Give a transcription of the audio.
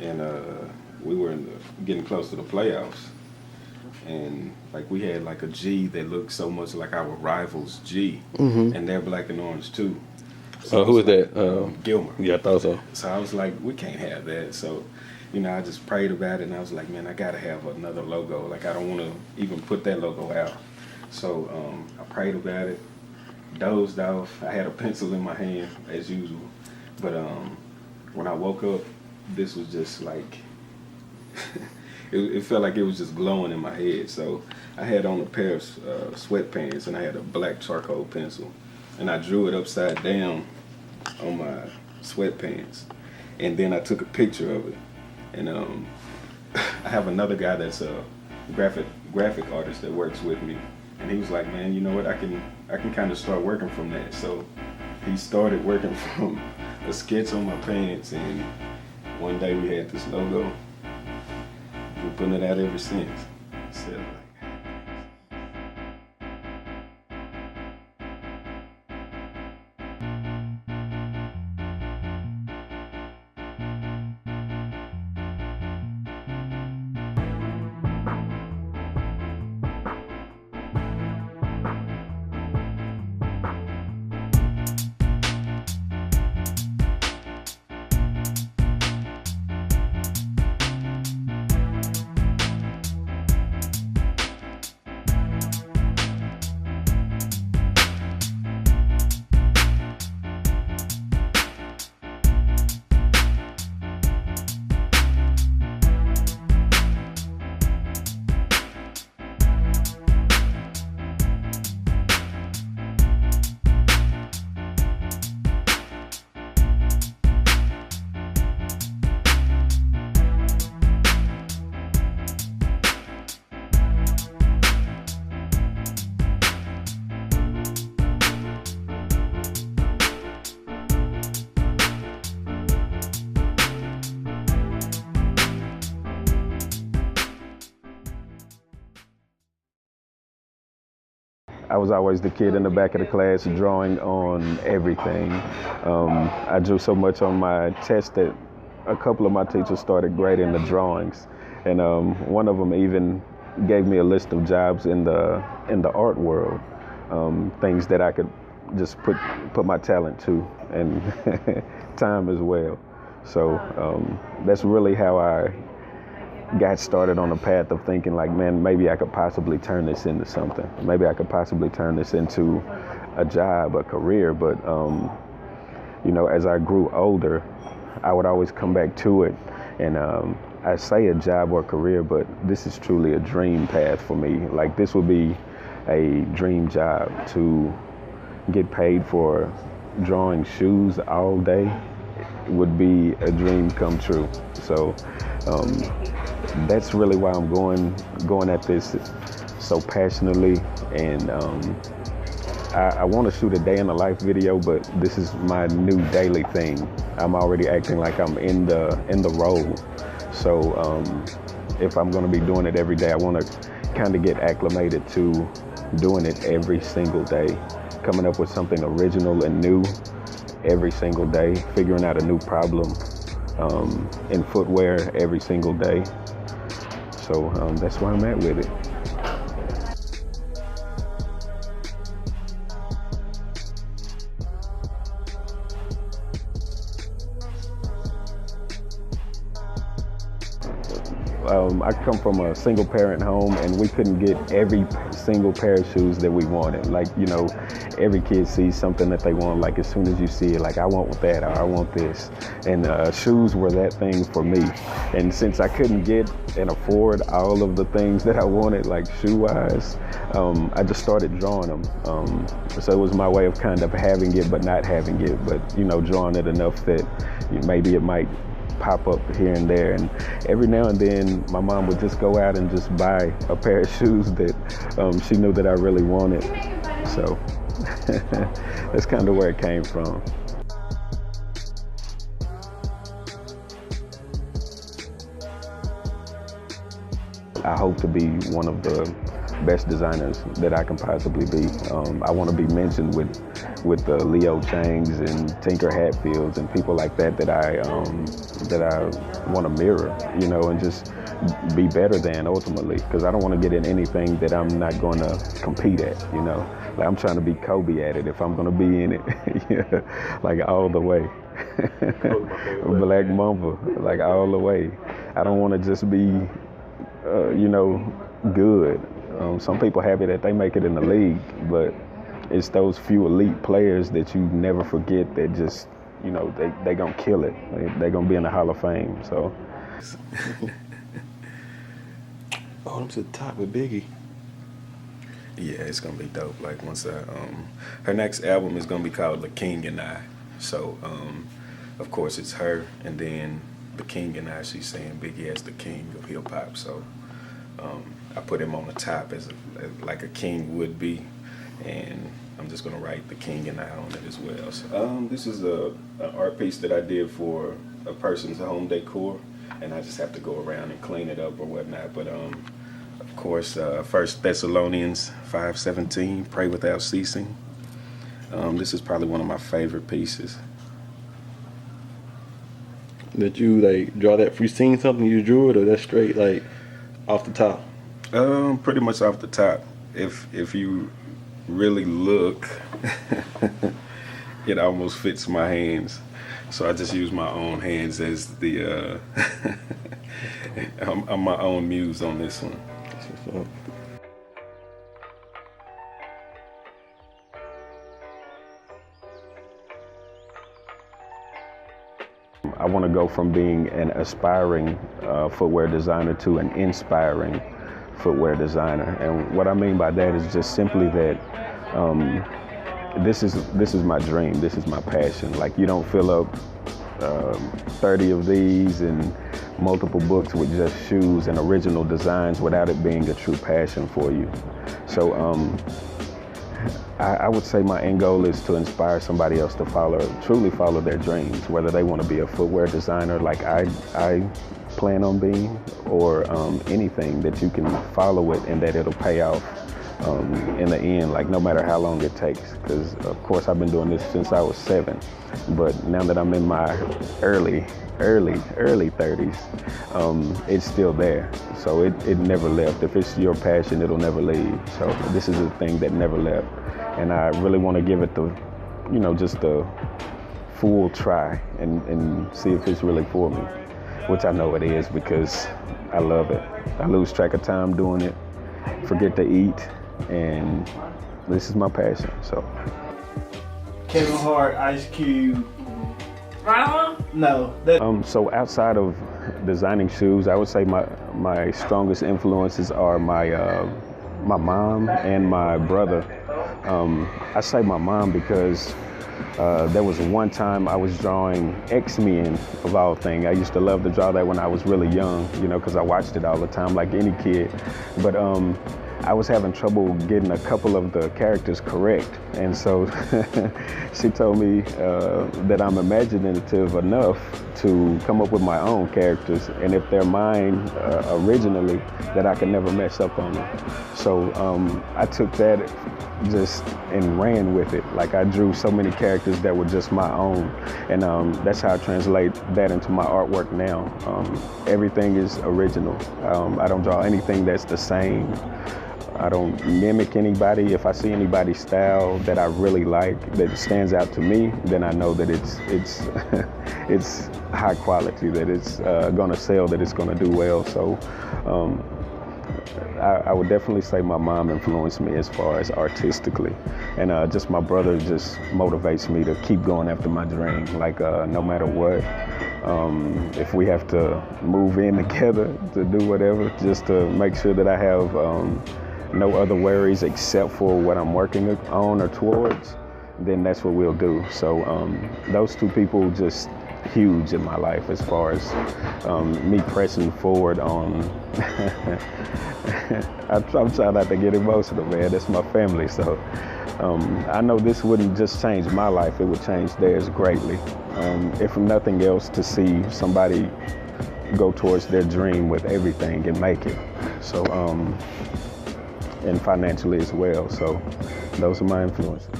and we were getting close to the playoffs, and like we had like a G that looked so much like our rivals G, and they're black and orange too. So Who was like, that? Gilmer. Yeah, I thought so. So I was like, we can't have that. So, I just prayed about it, and I was like, man, I gotta have another logo. Like I don't want to even put that logo out. So I prayed about it, dozed off. I had a pencil in my hand as usual, but when I woke up, this was just like it felt like it was just glowing in my head. So I had on a pair of sweatpants, and I had a black charcoal pencil, and I drew it upside down on my sweatpants, and then I took a picture of it. And I have another guy that's a graphic artist that works with me, and he was like, man, you know what, I can kind of start working from that. So he started working from a sketch on my pants, and one day we had this logo. We're putting it out ever since. So, I was always the kid in the back of the class drawing on everything. I drew so much on my test that a couple of my teachers started grading the drawings, and one of them even gave me a list of jobs in the art world, things that I could just put my talent to, and time as well. So that's really how I got started on a path of thinking like, man, maybe I could possibly turn this into something. Maybe I could possibly turn this into a job, a career. But, as I grew older, I would always come back to it. And I say a job or career, but this is truly a dream path for me. Like this would be a dream job to get paid for drawing shoes all day. Would be a dream come true. So that's really why I'm going at this so passionately, and I want to shoot a day in the life video, but this is my new daily thing. I'm already acting like I'm in the role. So if I'm going to be doing it every day, I want to kind of get acclimated to doing it every single day, coming up with something original and new every single day, figuring out a new problem in footwear every single day. So that's where I'm at with it. I come from a single parent home, and we couldn't get every single pair of shoes that we wanted. Like, every kid sees something that they want, like as soon as you see it, like I want that, or I want this. And shoes were that thing for me. And since I couldn't get and afford all of the things that I wanted, like shoe-wise, I just started drawing them. So it was my way of kind of having it but not having it, but drawing it enough that maybe it might pop up here and there. And every now and then my mom would just go out and just buy a pair of shoes that she knew that I really wanted. So that's kind of where it came from. I hope to be one of the best designers that I can possibly be. I want to be mentioned with with the Leo Changs and Tinker Hatfields and people like that that I want to mirror, you know, and just be better than ultimately, because I don't want to get in anything that I'm not going to compete at, you know. Like I'm trying to be Kobe at it if I'm going to be in it, yeah, like all the way. Black Mamba, like all the way. I don't want to just be, you know, good. Some people have it that they make it in the league, but it's those few elite players that you never forget that just, you know, they gonna kill it. They gonna be in the Hall of Fame. So. Oh, I'm to the top with Biggie. Yeah, it's gonna be dope. Like once her next album is gonna be called The King and I. So, of course, it's her, and then The King and I. She's saying Biggie as the king of hip hop. So, I put him on the top as like a king would be, and I'm just gonna write The King and I on it as well. So, this is an art piece that I did for a person's home decor, and I just have to go around and clean it up or whatnot. But of course, 1 Thessalonians 5:17, pray without ceasing. This is probably one of my favorite pieces. Did you like draw that? If you seen something, you drew it, or that's straight like off the top? Pretty much off the top. If you really look, it almost fits my hands. So I just use my own hands as the I'm my own muse on this one. I want to go from being an aspiring footwear designer to an inspiring footwear designer. And what I mean by that is just simply that this is my dream. This is my passion. Like, you don't fill up 30 of these and multiple books with just shoes and original designs without it being a true passion for you. So I would say my end goal is to inspire somebody else to truly follow their dreams, whether they want to be a footwear designer like I plan on being, or anything that you can follow it and that it'll pay off in the end, like no matter how long it takes. Because of course I've been doing this since I was 7, but now that I'm in my early 30s, it's still there. So it never left. If it's your passion, it'll never leave. So this is a thing that never left. And I really want to give it the, you know, just the full try and see if it's really for me, which I know it is because I love it. I lose track of time doing it, forget to eat, and this is my passion, so. Kevin Hart, Ice Cube. Right? No. So outside of designing shoes, I would say my strongest influences are my mom and my brother. I say my mom because there was one time I was drawing X-Men, of all things. I used to love to draw that when I was really young, you know, because I watched it all the time like any kid. But I was having trouble getting a couple of the characters correct. And so she told me that I'm imaginative enough to come up with my own characters. And if they're mine originally, that I can never mess up on them. So I took that just and ran with it. Like, I drew so many characters that were just my own. And that's how I translate that into my artwork now. Everything is original. I don't draw anything that's the same. I don't mimic anybody. If I see anybody's style that I really like, that stands out to me, then I know that it's it's high quality, that it's gonna sell, that it's gonna do well. So I would definitely say my mom influenced me as far as artistically, and just my brother just motivates me to keep going after my dream. Like no matter what, if we have to move in together to do whatever, just to make sure that I have no other worries except for what I'm working on or towards, then that's what we'll do. So those two people just huge in my life as far as me pressing forward on. I'm trying not to get emotional, man. That's my family. So I know this wouldn't just change my life, it would change theirs greatly. If nothing else, to see somebody go towards their dream with everything and make it. So, and financially as well. So those are my influences.